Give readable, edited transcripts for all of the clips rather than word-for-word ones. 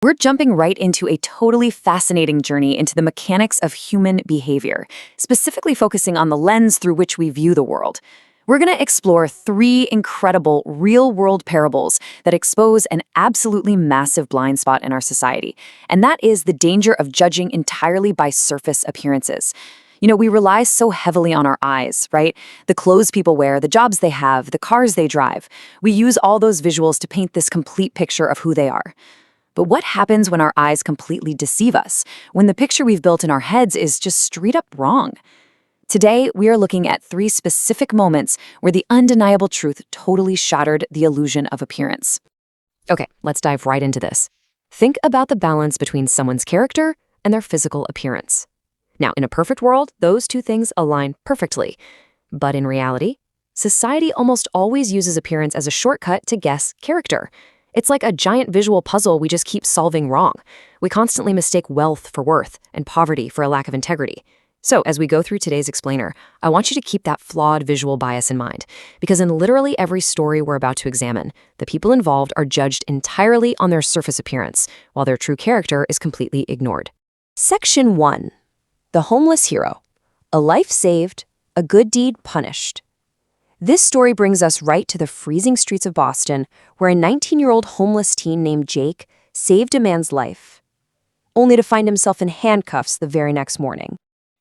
We're jumping right into a totally fascinating journey into the mechanics of human behavior, specifically focusing on the lens through which we view the world. We're going to explore 3 incredible real-world parables that expose an absolutely massive blind spot in our society, and that is the danger of judging entirely by surface appearances. We rely so heavily on our eyes, right? The clothes people wear, the jobs they have, the cars they drive. We use all those visuals to paint this complete picture of who they are. But what happens when our eyes completely deceive us, when the picture we've built in our heads is just straight up wrong? Today, we are looking at 3 specific moments where the undeniable truth totally shattered the illusion of appearance. Okay, let's dive right into this. Think about the balance between someone's character and their physical appearance. Now, in a perfect world, those 2 things align perfectly. But in reality, society almost always uses appearance as a shortcut to guess character. It's like a giant visual puzzle we just keep solving wrong. We constantly mistake wealth for worth and poverty for a lack of integrity. So, as we go through today's explainer, I want you to keep that flawed visual bias in mind, because in literally every story we're about to examine, the people involved are judged entirely on their surface appearance, while their true character is completely ignored. Section 1. The Homeless Hero. A life saved, a good deed punished. This story brings us right to the freezing streets of Boston, where a 19-year-old homeless teen named Jake saved a man's life, only to find himself in handcuffs the very next morning.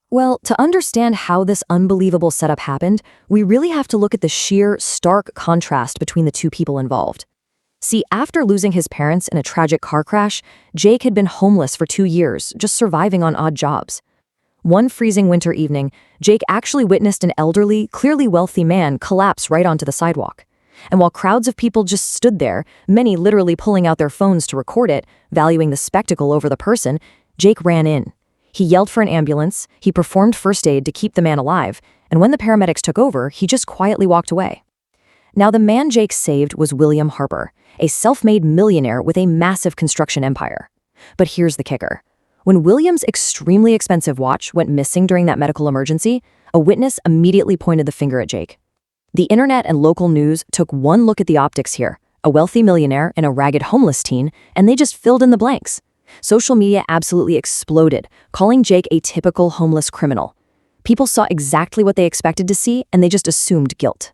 Well, to understand how this unbelievable setup happened, we really have to look at the sheer, stark contrast between the 2 people involved. See, after losing his parents in a tragic car crash, Jake had been homeless for 2 years, just surviving on odd jobs. One freezing winter evening, Jake actually witnessed an elderly, clearly wealthy man collapse right onto the sidewalk. And while crowds of people just stood there, many literally pulling out their phones to record it, valuing the spectacle over the person, Jake ran in. He yelled for an ambulance, he performed first aid to keep the man alive, and when the paramedics took over, he just quietly walked away. Now, the man Jake saved was William Harper, a self-made millionaire with a massive construction empire. But here's the kicker. When William's extremely expensive watch went missing during that medical emergency, a witness immediately pointed the finger at Jake. The internet and local news took one look at the optics here, a wealthy millionaire and a ragged homeless teen, and they just filled in the blanks. Social media absolutely exploded, calling Jake a typical homeless criminal. People saw exactly what they expected to see, and they just assumed guilt.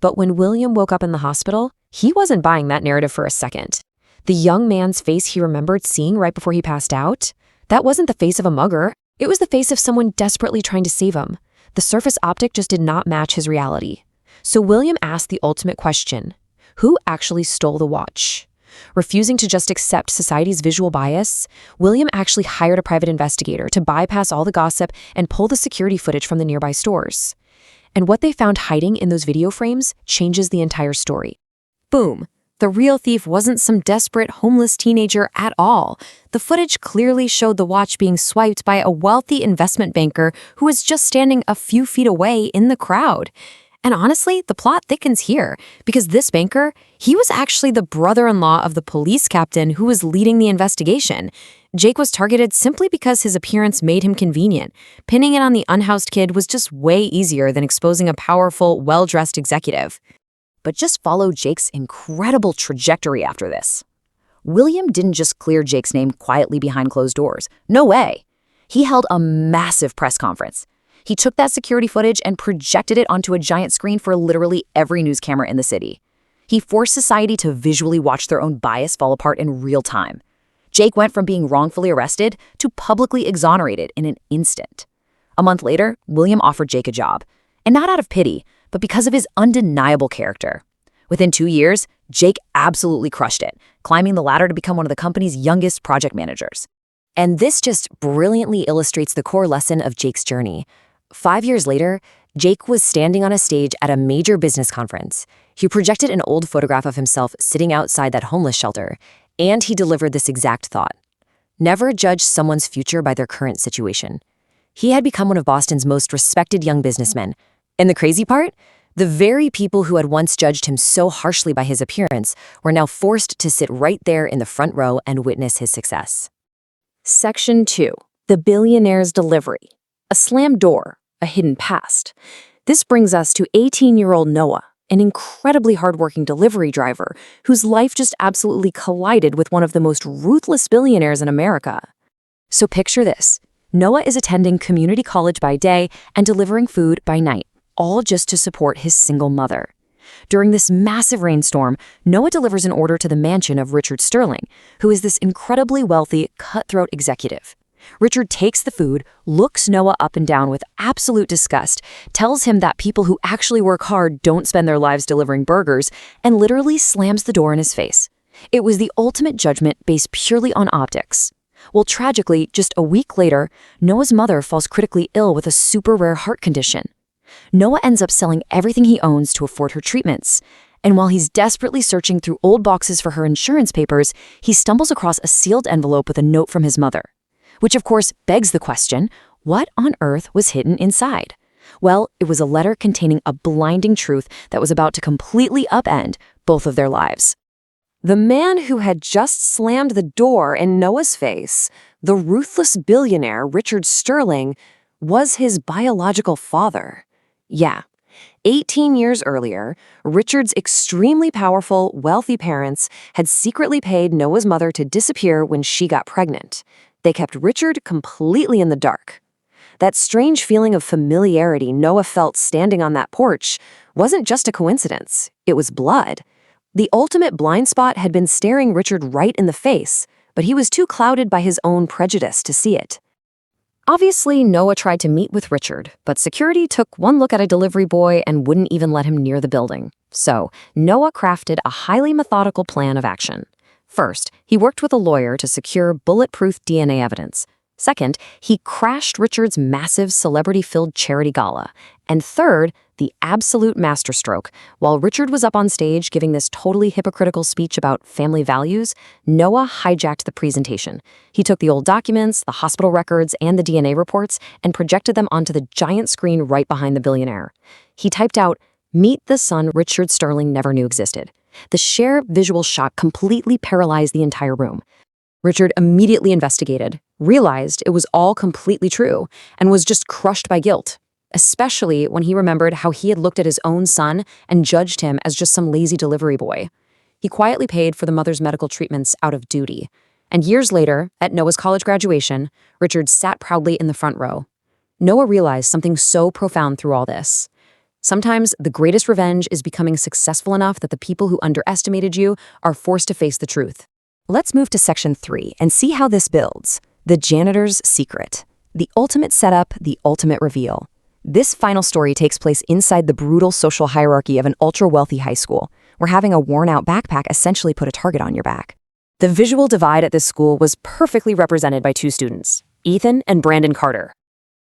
But when William woke up in the hospital, he wasn't buying that narrative for a second. The young man's face he remembered seeing right before he passed out, that wasn't the face of a mugger. It was the face of someone desperately trying to save him. The surface optic just did not match his reality. So William asked the ultimate question: who actually stole the watch? Refusing to just accept society's visual bias, William actually hired a private investigator to bypass all the gossip and pull the security footage from the nearby stores. And what they found hiding in those video frames changes the entire story. Boom! The real thief wasn't some desperate homeless teenager at all. The footage clearly showed the watch being swiped by a wealthy investment banker who was just standing a few feet away in the crowd. And honestly, the plot thickens here, because this banker, he was actually the brother-in-law of the police captain who was leading the investigation. Jake was targeted simply because his appearance made him convenient. Pinning it on the unhoused kid was just way easier than exposing a powerful, well-dressed executive. But just follow Jake's incredible trajectory after this. William didn't just clear Jake's name quietly behind closed doors. No way. He held a massive press conference. He took that security footage and projected it onto a giant screen for literally every news camera in the city. He forced society to visually watch their own bias fall apart in real time. Jake went from being wrongfully arrested to publicly exonerated in an instant. A month later, William offered Jake a job. And not out of pity, but because of his undeniable character. Within 2 years, Jake absolutely crushed it, climbing the ladder to become one of the company's youngest project managers. And this just brilliantly illustrates the core lesson of Jake's journey. 5 years later, Jake was standing on a stage at a major business conference. He projected an old photograph of himself sitting outside that homeless shelter, and he delivered this exact thought: never judge someone's future by their current situation. He had become one of Boston's most respected young businessmen. And the crazy part? The very people who had once judged him so harshly by his appearance were now forced to sit right there in the front row and witness his success. Section 2. The Billionaire's Delivery. A slammed door, a hidden past. This brings us to 18-year-old Noah, an incredibly hardworking delivery driver whose life just absolutely collided with one of the most ruthless billionaires in America. So picture this. Noah is attending community college by day and delivering food by night, all just to support his single mother. During this massive rainstorm, Noah delivers an order to the mansion of Richard Sterling, who is this incredibly wealthy, cutthroat executive. Richard takes the food, looks Noah up and down with absolute disgust, tells him that people who actually work hard don't spend their lives delivering burgers, and literally slams the door in his face. It was the ultimate judgment based purely on optics. Well, tragically, just a week later, Noah's mother falls critically ill with a super rare heart condition. Noah ends up selling everything he owns to afford her treatments. And while he's desperately searching through old boxes for her insurance papers, he stumbles across a sealed envelope with a note from his mother. Which of course begs the question, what on earth was hidden inside? Well, it was a letter containing a blinding truth that was about to completely upend both of their lives. The man who had just slammed the door in Noah's face, the ruthless billionaire Richard Sterling, was his biological father. Yeah, 18 years earlier, Richard's extremely powerful, wealthy parents had secretly paid Noah's mother to disappear when she got pregnant. They kept Richard completely in the dark. That strange feeling of familiarity Noah felt standing on that porch wasn't just a coincidence, it was blood. The ultimate blind spot had been staring Richard right in the face, but he was too clouded by his own prejudice to see it. Obviously, Noah tried to meet with Richard, but security took one look at a delivery boy and wouldn't even let him near the building. So, Noah crafted a highly methodical plan of action. First, he worked with a lawyer to secure bulletproof DNA evidence. Second, he crashed Richard's massive celebrity-filled charity gala. And third, the absolute masterstroke. While Richard was up on stage giving this totally hypocritical speech about family values, Noah hijacked the presentation. He took the old documents, the hospital records, and the DNA reports and projected them onto the giant screen right behind the billionaire. He typed out, "Meet the son Richard Sterling never knew existed." The sheer visual shock completely paralyzed the entire room. Richard immediately investigated, realized it was all completely true, and was just crushed by guilt, especially when he remembered how he had looked at his own son and judged him as just some lazy delivery boy. He quietly paid for the mother's medical treatments out of duty. And years later, at Noah's college graduation, Richard sat proudly in the front row. Noah realized something so profound through all this. Sometimes the greatest revenge is becoming successful enough that the people who underestimated you are forced to face the truth. Let's move to section 3 and see how this builds. The janitor's secret. The ultimate setup, the ultimate reveal. This final story takes place inside the brutal social hierarchy of an ultra-wealthy high school, where having a worn-out backpack essentially put a target on your back. The visual divide at this school was perfectly represented by two students, Ethan and Brandon Carter.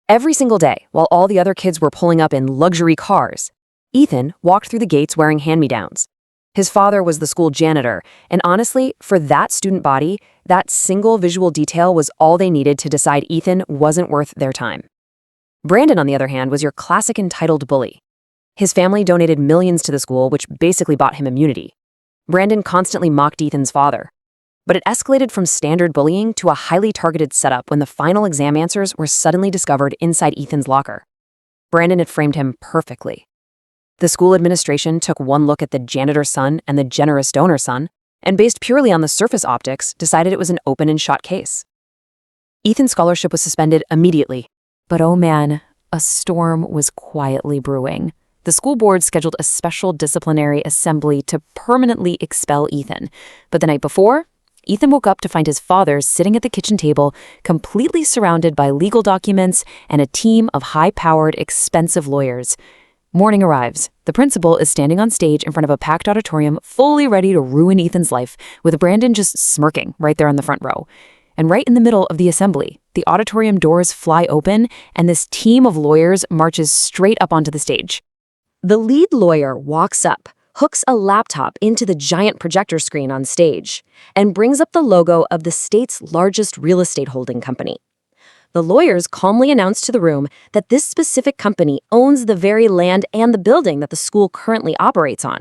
Every single day, while all the other kids were pulling up in luxury cars, Ethan walked through the gates wearing hand-me-downs. His father was the school janitor, and honestly, for that student body, that single visual detail was all they needed to decide Ethan wasn't worth their time. Brandon, on the other hand, was your classic entitled bully. His family donated millions to the school, which basically bought him immunity. Brandon constantly mocked Ethan's father. But it escalated from standard bullying to a highly targeted setup when the final exam answers were suddenly discovered inside Ethan's locker. Brandon had framed him perfectly. The school administration took one look at the janitor's son and the generous donor's son, and based purely on the surface optics, decided it was an open and shut case. Ethan's scholarship was suspended immediately. But oh man, a storm was quietly brewing. The school board scheduled a special disciplinary assembly to permanently expel Ethan. But the night before, Ethan woke up to find his father sitting at the kitchen table, completely surrounded by legal documents and a team of high-powered, expensive lawyers. Morning arrives. The principal is standing on stage in front of a packed auditorium, fully ready to ruin Ethan's life, with Brandon just smirking right there in the front row. And right in the middle of the assembly, the auditorium doors fly open, and this team of lawyers marches straight up onto the stage. The lead lawyer walks up, hooks a laptop into the giant projector screen on stage, and brings up the logo of the state's largest real estate holding company. The lawyers calmly announce to the room that this specific company owns the very land and the building that the school currently operates on.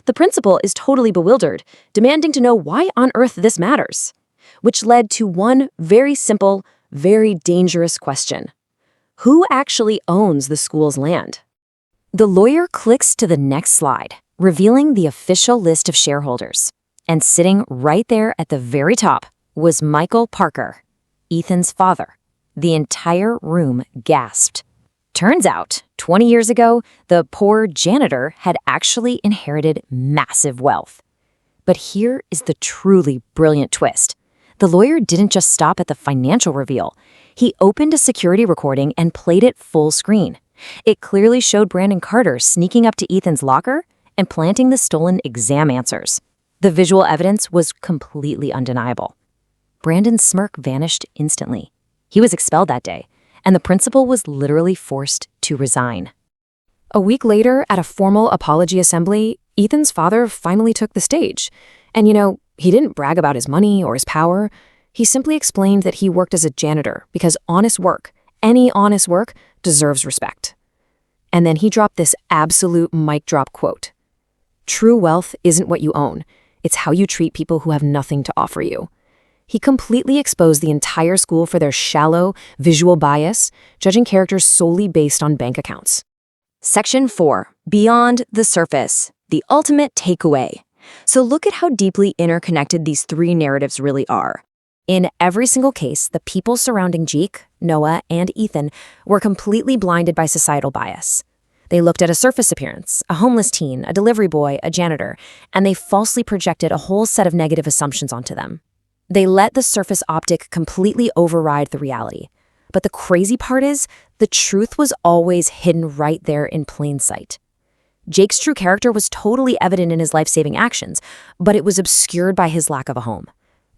The principal is totally bewildered, demanding to know why on earth this matters, which led to one very simple, very dangerous question. Who actually owns the school's land? The lawyer clicks to the next slide, revealing the official list of shareholders. And sitting right there at the very top was Michael Parker, Ethan's father. The entire room gasped. Turns out, 20 years ago, the poor janitor had actually inherited massive wealth. But here is the truly brilliant twist. The lawyer didn't just stop at the financial reveal. He opened a security recording and played it full screen. It clearly showed Brandon Carter sneaking up to Ethan's locker and planting the stolen exam answers. The visual evidence was completely undeniable. Brandon's smirk vanished instantly. He was expelled that day, and the principal was literally forced to resign. A week later, at a formal apology assembly, Ethan's father finally took the stage. And he didn't brag about his money or his power. He simply explained that he worked as a janitor because honest work, any honest work, deserves respect. And then he dropped this absolute mic drop quote. "True wealth isn't what you own. It's how you treat people who have nothing to offer you." He completely exposed the entire school for their shallow, visual bias, judging characters solely based on bank accounts. Section 4. Beyond the surface. The ultimate takeaway. So look at how deeply interconnected these three narratives really are. In every single case, the people surrounding Jake, Noah, and Ethan were completely blinded by societal bias. They looked at a surface appearance, a homeless teen, a delivery boy, a janitor, and they falsely projected a whole set of negative assumptions onto them. They let the surface optic completely override the reality. But the crazy part is, the truth was always hidden right there in plain sight. Jake's true character was totally evident in his life-saving actions, but it was obscured by his lack of a home.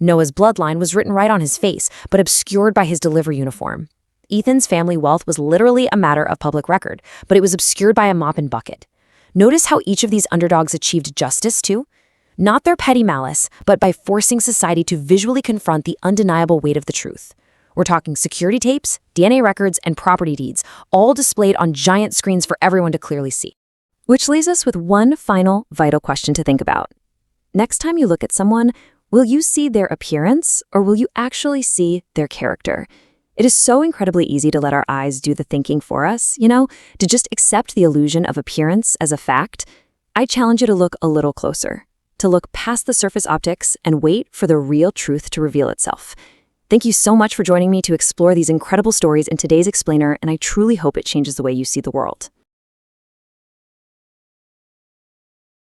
Noah's bloodline was written right on his face, but obscured by his delivery uniform. Ethan's family wealth was literally a matter of public record, but it was obscured by a mop and bucket. Notice how each of these underdogs achieved justice, too? Not their petty malice, but by forcing society to visually confront the undeniable weight of the truth. We're talking security tapes, DNA records, and property deeds, all displayed on giant screens for everyone to clearly see. Which leaves us with one final vital question to think about. Next time you look at someone, will you see their appearance, or will you actually see their character? It is so incredibly easy to let our eyes do the thinking for us, to just accept the illusion of appearance as a fact. I challenge you to look a little closer, to look past the surface optics and wait for the real truth to reveal itself. Thank you so much for joining me to explore these incredible stories in today's explainer, and I truly hope it changes the way you see the world.